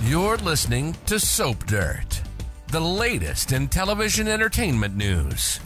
You're listening to Soap Dirt, the latest in television entertainment news.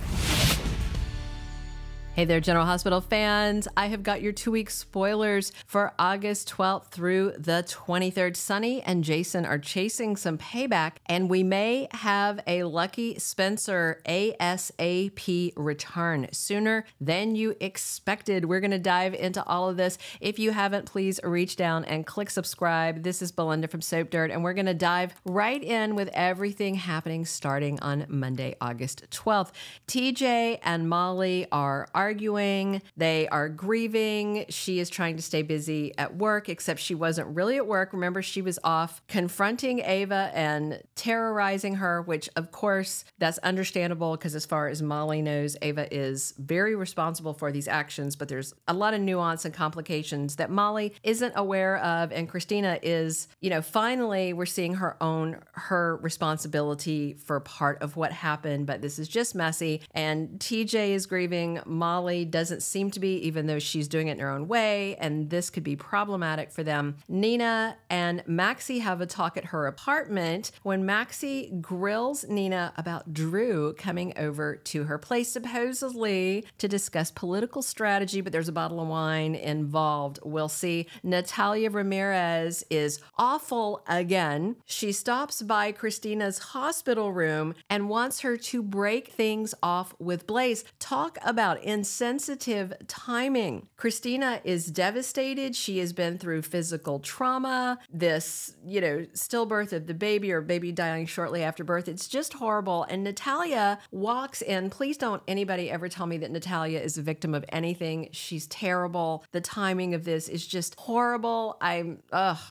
Hey there, General Hospital fans. I have got your 2-week spoilers for August 12th through the 23rd. Sonny and Jason are chasing some payback, and we may have a Lucky Spencer ASAP return sooner than you expected. We're going to dive into all of this. If you haven't, please reach down and click subscribe. This is Belinda from Soap Dirt, and we're going to dive right in with everything happening starting on Monday, August 12th. TJ and Molly are arguing. They are grieving. She is trying to stay busy at work, except she wasn't really at work. Remember, she was off confronting Ava and terrorizing her, which of course that's understandable because as far as Molly knows, Ava is very responsible for these actions, but there's a lot of nuance and complications that Molly isn't aware of. And Christina is, finally we're seeing her responsibility for part of what happened, but this is just messy. And TJ is grieving. Molly doesn't seem to be, even though she's doing it in her own way, and this could be problematic for them. Nina and Maxie have a talk at her apartment when Maxie grills Nina about Drew coming over to her place, supposedly to discuss political strategy, but there's a bottle of wine involved. We'll see. Natalia Ramirez is awful again. She stops by Christina's hospital room and wants her to break things off with Blaze. Talk about insensitive timing. Christina is devastated. She has been through physical trauma, this, stillbirth of the baby or baby dying shortly after birth. It's just horrible. And Natalia walks in. Please don't anybody ever tell me that Natalia is a victim of anything. She's terrible. The timing of this is just horrible. I'm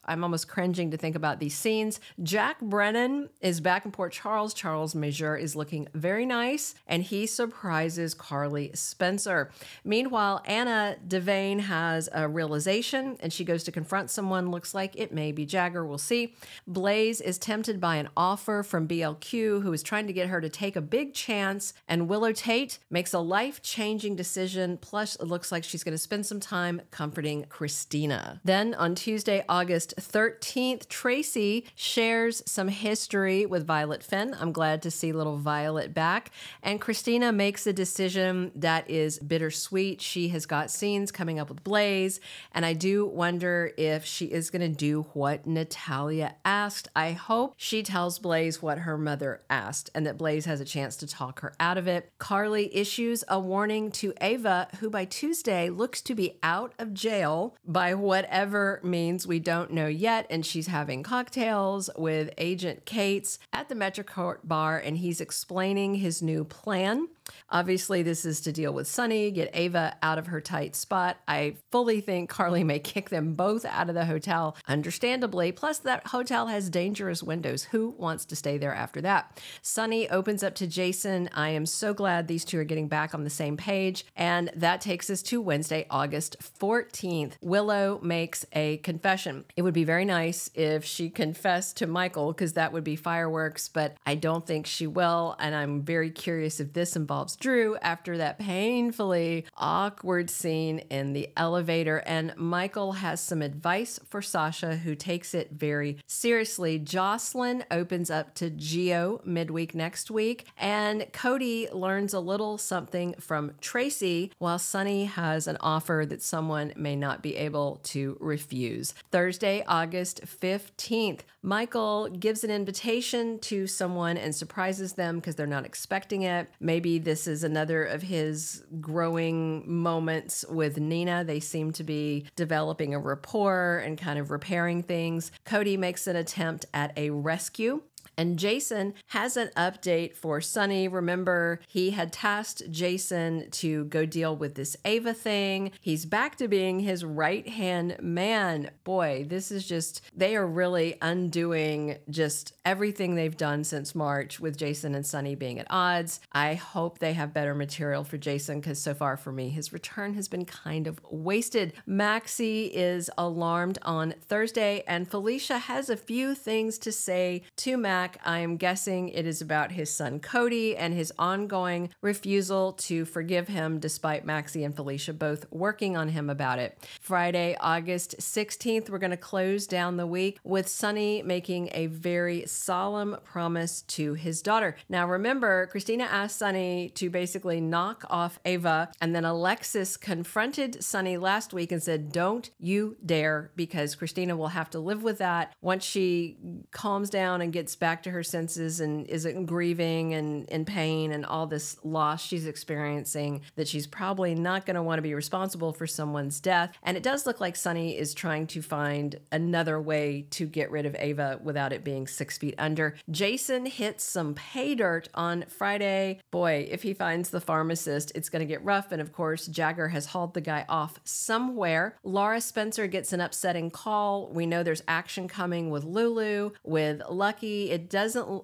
almost cringing to think about these scenes. Jack Brennan is back in Port Charles. Charles Major is looking very nice, and he surprises Carly Spencer. Meanwhile, Anna Devane has a realization, and she goes to confront someone. Looks like it may be Jagger. We'll see. Blaze is tempted by an offer from BLQ, who is trying to get her to take a big chance, and Willow Tate makes a life-changing decision. Plus, it looks like she's going to spend some time comforting Christina. Then on Tuesday, August 13th, Tracy shares some history with Violet Finn. I'm glad to see little Violet back. And Christina makes a decision that is bittersweet. She has got scenes coming up with Blaze, and I do wonder if she is going to do what Natalia asked. I hope she tells Blaze what her mother asked and that Blaze has a chance to talk her out of it. Carly issues a warning to Ava, who by Tuesday looks to be out of jail by whatever means we don't know yet, and she's having cocktails with Agent Cates at the Metrocourt bar, and he's explaining his new plan. Obviously, this is to deal with Sonny, get Ava out of her tight spot. I fully think Carly may kick them both out of the hotel, understandably. Plus, that hotel has dangerous windows. Who wants to stay there after that? Sonny opens up to Jason. I am so glad these two are getting back on the same page. And that takes us to Wednesday, August 14th. Willow makes a confession. It would be very nice if she confessed to Michael, because that would be fireworks, but I don't think she will. And I'm very curious if this involves Drew after that painfully awkward scene in the elevator. And Michael has some advice for Sasha, who takes it very seriously. Josslyn opens up to Gio midweek next week, and Cody learns a little something from Tracy, while Sonny has an offer that someone may not be able to refuse. Thursday, August 15th, Michael gives an invitation to someone and surprises them because they're not expecting it. Maybe this is another of his growing moments with Nina. They seem to be developing a rapport and kind of repairing things. Cody makes an attempt at a rescue. And Jason has an update for Sonny. Remember, he had tasked Jason to go deal with this Ava thing. He's back to being his right-hand man. Boy, this is just, they are really undoing just everything they've done since March with Jason and Sonny being at odds. I hope they have better material for Jason, because so far for me, his return has been kind of wasted. Maxie is alarmed on Thursday, and Felicia has a few things to say to Max back. I am guessing it is about his son Cody and his ongoing refusal to forgive him despite Maxie and Felicia both working on him about it. Friday, August 16th, we're going to close down the week with Sonny making a very solemn promise to his daughter. Now remember, Christina asked Sonny to basically knock off Ava, and then Alexis confronted Sonny last week and said, don't you dare, because Christina will have to live with that once she calms down and gets back to her senses and isn't grieving and in pain and all this loss she's experiencing, that she's probably not going to want to be responsible for someone's death. And it does look like Sonny is trying to find another way to get rid of Ava without it being 6 feet under. Jason hits some pay dirt on Friday. Boy, if he finds the pharmacist, it's going to get rough. And of course, Jagger has hauled the guy off somewhere. Laura Spencer gets an upsetting call. We know there's action coming with Lulu, with Lucky.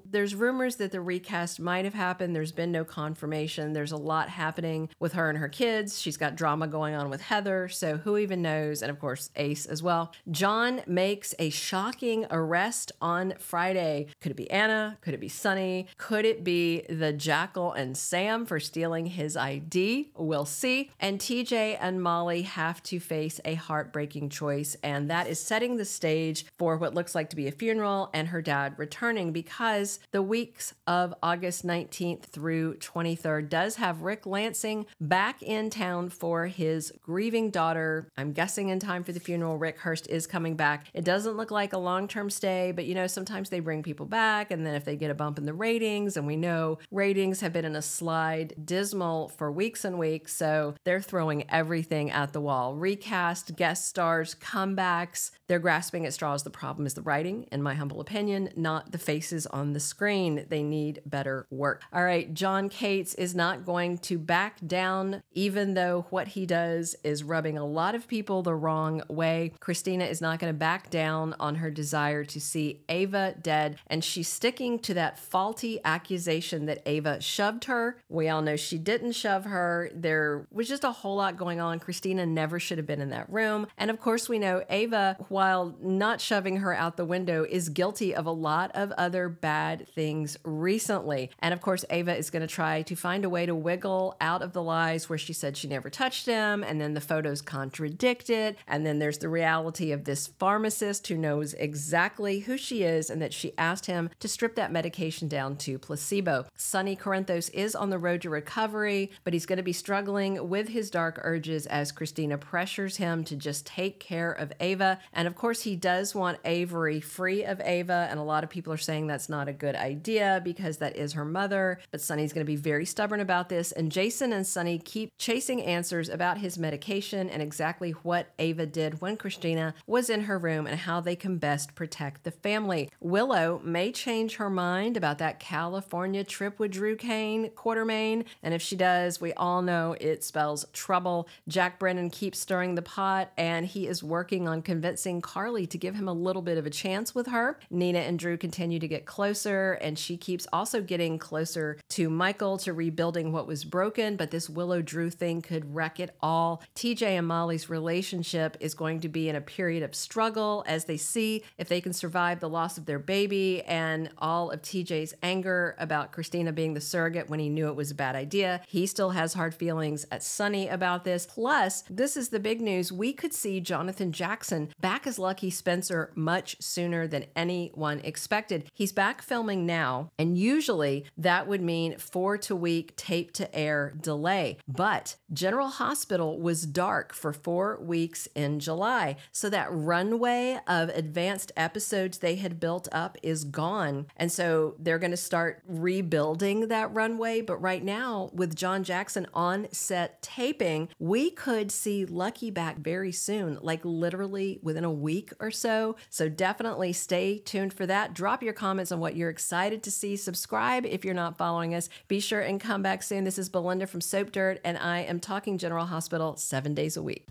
There's rumors that the recast might have happened. There's been no confirmation. There's a lot happening with her and her kids. She's got drama going on with Heather, so who even knows? And of course, Ace as well. John makes a shocking arrest on Friday. Could it be Anna? Could it be Sonny? Could it be the Jackal and Sam for stealing his ID? We'll see. And TJ and Molly have to face a heartbreaking choice, and that is setting the stage for what looks like to be a funeral and her dad returning, because the weeks of August 19th through 23rd does have Ric Lansing back in town for his grieving daughter. I'm guessing in time for the funeral. Rick Hurst is coming back. It doesn't look like a long-term stay, but sometimes they bring people back, and then if they get a bump in the ratings, and we know ratings have been in a slide, dismal for weeks and weeks, so they're throwing everything at the wall. Recast, guest stars, comebacks. They're grasping at straws. The problem is the writing, in my humble opinion, not the faces on the screen. They need better work. All right, John Cates is not going to back down, even though what he does is rubbing a lot of people the wrong way. Christina is not going to back down on her desire to see Ava dead, and she's sticking to that faulty accusation that Ava shoved her. We all know she didn't shove her. There was just a whole lot going on. Christina never should have been in that room. And of course, we know Ava, while not shoving her out the window, is guilty of a lot of other bad things recently. And of course, Ava is going to try to find a way to wiggle out of the lies where she said she never touched him, and then the photos contradict it. And then there's the reality of this pharmacist who knows exactly who she is and that she asked him to strip that medication down to placebo. Sonny Corinthos is on the road to recovery, but he's going to be struggling with his dark urges as Christina pressures him to just take care of Ava. And of course, he does want Avery free of Ava, and a lot of people are saying that's not a good idea because that is her mother. But Sonny's going to be very stubborn about this, and Jason and Sonny keep chasing answers about his medication and exactly what Ava did when Christina was in her room and how they can best protect the family. Willow may change her mind about that California trip with Drew Cain, Quartermaine, and if she does, we all know it spells trouble. Jack Brennan keeps stirring the pot, and he is working on convincing Carly to give him a little bit of a chance with her. Nina and Drew continue to get closer, and she keeps also getting closer to Michael, to rebuilding what was broken, but this Willow-Drew thing could wreck it all. TJ and Molly's relationship is going to be in a period of struggle as they see if they can survive the loss of their baby and all of TJ's anger about Christina being the surrogate when he knew it was a bad idea. He still has hard feelings at Sonny about this. Plus, this is the big news. We could see Jonathan Jackson back as Lucky Spencer much sooner than anyone expected. He's back filming now, and usually that would mean 4-week tape to air delay. But General Hospital was dark for 4 weeks in July, so that runway of advanced episodes they had built up is gone. And so they're going to start rebuilding that runway. But right now, with John Jackson on set taping, we could see Lucky back very soon, like literally within a week or so. So definitely stay tuned for that. Drop your comments on what you're excited to see. Subscribe if you're not following us. Be sure and come back soon. This is Belinda from Soap Dirt, and I am talking General Hospital 7 days a week.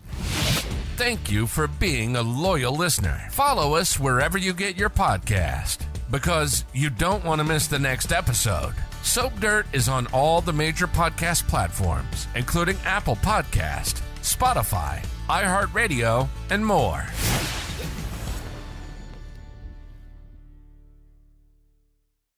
Thank you for being a loyal listener. Follow us wherever you get your podcast, because you don't want to miss the next episode. Soap Dirt is on all the major podcast platforms, including Apple Podcast, Spotify, iHeartRadio, and more.